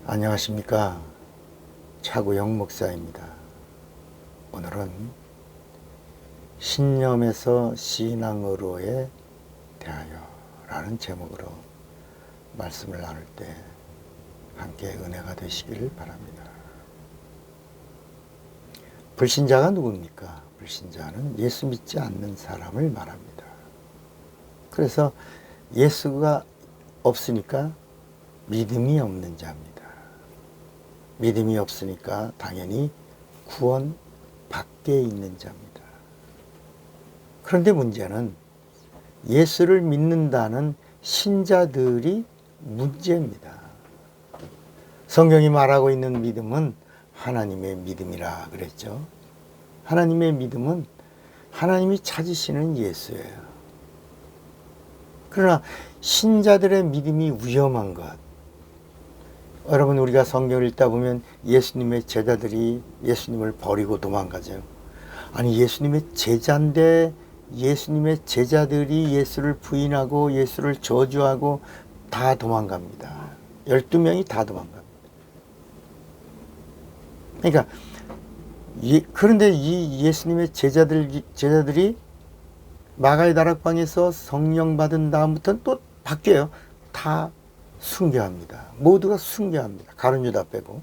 안녕하십니까. 차구영 목사입니다. 오늘은 신념에서 신앙으로에 대하여 라는 제목으로 말씀을 나눌 때 함께 은혜가 되시기를 바랍니다. 불신자가 누굽니까? 불신자는 예수 믿지 않는 사람을 말합니다. 그래서 예수가 없으니까 믿음이 없는 자입니다. 믿음이 없으니까 당연히 구원 밖에 있는 자입니다. 그런데 문제는 예수를 믿는다는 신자들이 문제입니다. 성경이 말하고 있는 믿음은 하나님의 믿음이라 그랬죠. 하나님의 믿음은 하나님이 찾으시는 예수예요. 그러나 신자들의 믿음이 위험한 것. 여러분, 우리가 성경을 읽다 보면 예수님의 제자들이 예수님을 버리고 도망가죠. 아니, 예수님의 제자인데 예수님의 제자들이 예수를 부인하고 예수를 저주하고 다 도망갑니다. 12명이 다 도망갑니다. 그러니까 그런데 이 예수님의 제자들이 마가의 다락방에서 성령 받은 다음부터는 또 바뀌어요. 다 순교합니다. 모두가 순교합니다. 가룟 유다 빼고.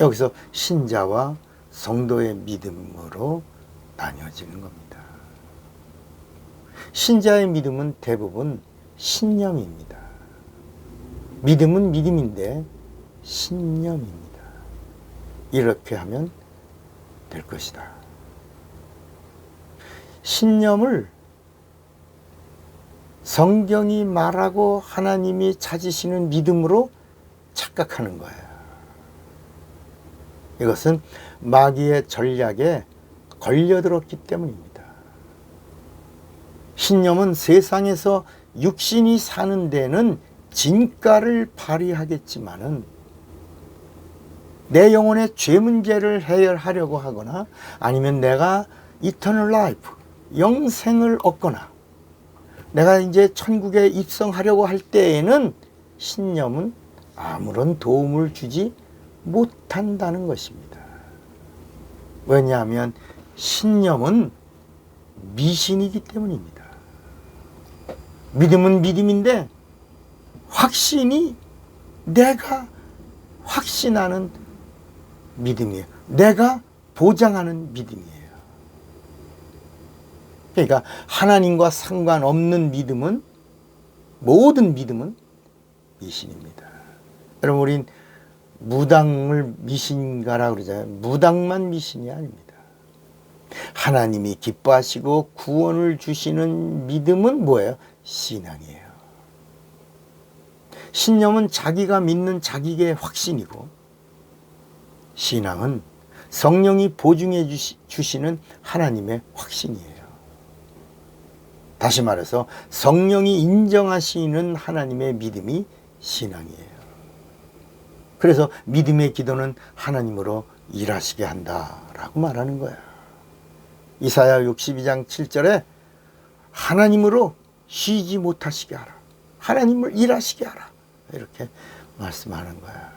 여기서 신자와 성도의 믿음으로 나뉘어지는 겁니다. 신자의 믿음은 대부분 신념입니다. 믿음은 믿음인데 신념입니다. 이렇게 하면 될 것이다. 신념을 성경이 말하고 하나님이 찾으시는 믿음으로 착각하는 거예요. 이것은 마귀의 전략에 걸려들었기 때문입니다. 신념은 세상에서 육신이 사는 데는 진가를 발휘하겠지만은 내 영혼의 죄 문제를 해결하려고 하거나 아니면 내가 이터널 라이프, 영생을 얻거나 내가 이제 천국에 입성하려고 할 때에는 신념은 아무런 도움을 주지 못한다는 것입니다. 왜냐하면 신념은 미신이기 때문입니다. 믿음은 믿음인데 확신이 내가 확신하는 믿음이에요. 내가 보장하는 믿음이에요. 그러니까 하나님과 상관없는 믿음은, 모든 믿음은 미신입니다. 여러분, 우린 무당을 미신가라고 그러잖아요. 무당만 미신이 아닙니다. 하나님이 기뻐하시고 구원을 주시는 믿음은 뭐예요? 신앙이에요. 신념은 자기가 믿는 자기의 확신이고, 신앙은 성령이 보증해 주시는 하나님의 확신이에요. 다시 말해서 성령이 인정하시는 하나님의 믿음이 신앙이에요. 그래서 믿음의 기도는 하나님으로 일하시게 한다라고 말하는 거야. 이사야 62장 7절에 하나님으로 쉬지 못하시게 하라. 하나님을 일하시게 하라. 이렇게 말씀하는 거야.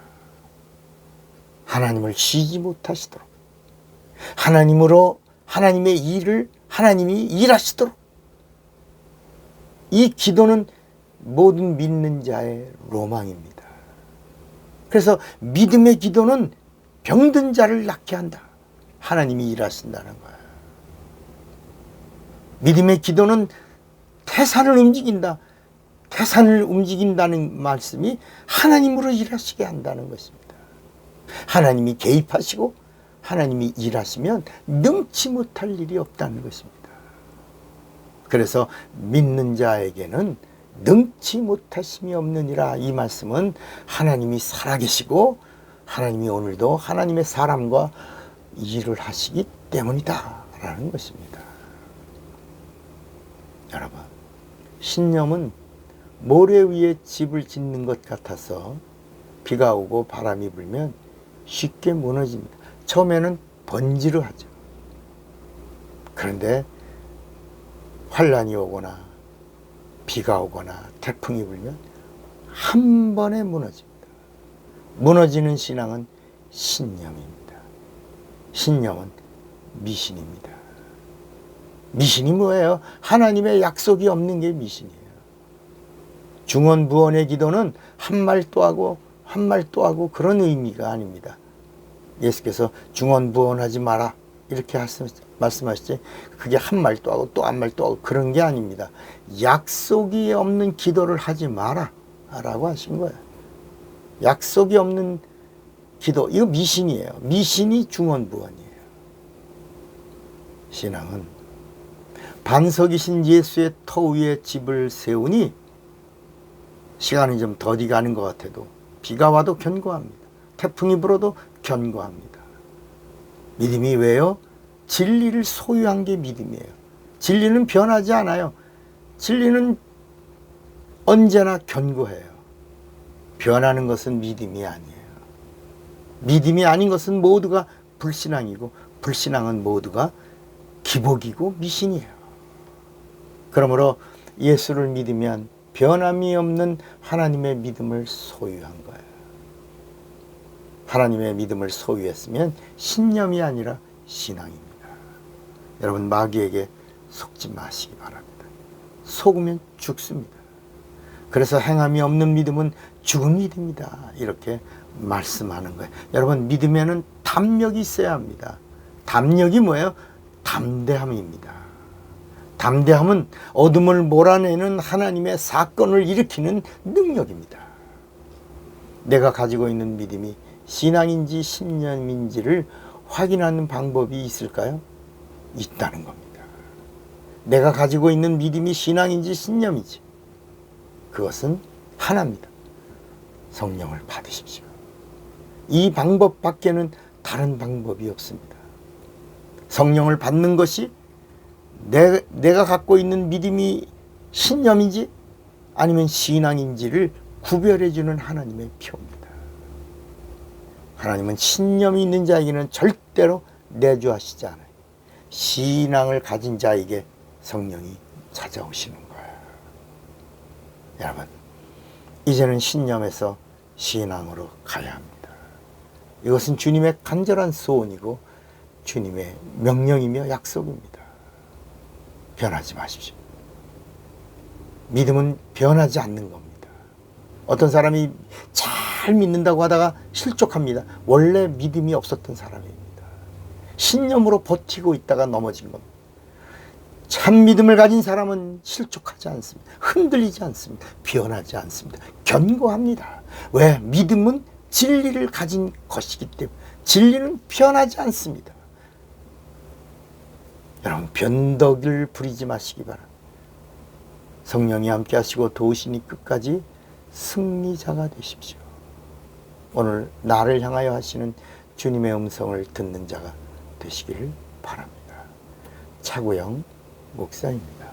하나님을 쉬지 못하시도록, 하나님으로 하나님의 일을 하나님이 일하시도록. 이 기도는 모든 믿는 자의 로망입니다. 그래서 믿음의 기도는 병든 자를 낫게 한다. 하나님이 일하신다는 거예요. 믿음의 기도는 태산을 움직인다. 태산을 움직인다는 말씀이 하나님으로 일하시게 한다는 것입니다. 하나님이 개입하시고 하나님이 일하시면 능치 못할 일이 없다는 것입니다. 그래서 믿는 자에게는 능치 못하심이 없느니라. 이 말씀은 하나님이 살아계시고 하나님이 오늘도 하나님의 사람과 일을 하시기 때문이다 라는 것입니다. 여러분, 신념은 모래 위에 집을 짓는 것 같아서 비가 오고 바람이 불면 쉽게 무너집니다. 처음에는 번지르하죠. 그런데 환란이 오거나 비가 오거나 태풍이 불면 한 번에 무너집니다. 무너지는 신앙은 신념입니다. 신념은 미신입니다. 미신이 뭐예요? 하나님의 약속이 없는 게 미신이에요. 중언부언의 기도는 한 말 또 하고 한 말 또 하고 그런 의미가 아닙니다. 예수께서 중언부언하지 마라 이렇게 말씀하시지, 그게 한 말 또 하고 또 한 말 또 하고 그런 게 아닙니다. 약속이 없는 기도를 하지 마라 라고 하신 거예요. 약속이 없는 기도, 이거 미신이에요. 미신이 중언부언이에요. 신앙은 반석이신 예수의 터 위에 집을 세우니 시간이 좀 더디 가는 것 같아도 비가 와도 견고합니다. 태풍이 불어도 견고합니다. 믿음이 왜요? 진리를 소유한 게 믿음이에요. 진리는 변하지 않아요. 진리는 언제나 견고해요. 변하는 것은 믿음이 아니에요. 믿음이 아닌 것은 모두가 불신앙이고, 불신앙은 모두가 기복이고 미신이에요. 그러므로 예수를 믿으면 변함이 없는 하나님의 믿음을 소유한 거예요. 하나님의 믿음을 소유했으면 신념이 아니라 신앙입니다. 여러분, 마귀에게 속지 마시기 바랍니다. 속으면 죽습니다. 그래서 행함이 없는 믿음은 죽은 믿음이다, 이렇게 말씀하는 거예요. 여러분, 믿음에는 담력이 있어야 합니다. 담력이 뭐예요? 담대함입니다. 담대함은 어둠을 몰아내는 하나님의 사건을 일으키는 능력입니다. 내가 가지고 있는 믿음이 신앙인지 신념인지를 확인하는 방법이 있을까요? 있다는 겁니다. 내가 가지고 있는 믿음이 신앙인지 신념이지, 그것은 하나입니다. 성령을 받으십시오. 이 방법밖에는 다른 방법이 없습니다. 성령을 받는 것이 내가 갖고 있는 믿음이 신념인지 아니면 신앙인지를 구별해주는 하나님의 표입니다. 하나님은 신념이 있는 자에게는 절대로 내주하시지 않아요. 신앙을 가진 자에게 성령이 찾아오시는 거예요. 여러분, 이제는 신념에서 신앙으로 가야 합니다. 이것은 주님의 간절한 소원이고 주님의 명령이며 약속입니다. 변하지 마십시오. 믿음은 변하지 않는 겁니다. 어떤 사람이 잘 믿는다고 하다가 실족합니다. 원래 믿음이 없었던 사람입니다. 신념으로 버티고 있다가 넘어진 겁니다. 참 믿음을 가진 사람은 실족하지 않습니다. 흔들리지 않습니다. 변하지 않습니다. 견고합니다. 왜? 믿음은 진리를 가진 것이기 때문에. 진리는 변하지 않습니다. 여러분, 변덕을 부리지 마시기 바랍니다. 성령이 함께 하시고 도우시니 끝까지 승리자가 되십시오. 오늘 나를 향하여 하시는 주님의 음성을 듣는 자가 되시기를 바랍니다. 차구영 목사입니다.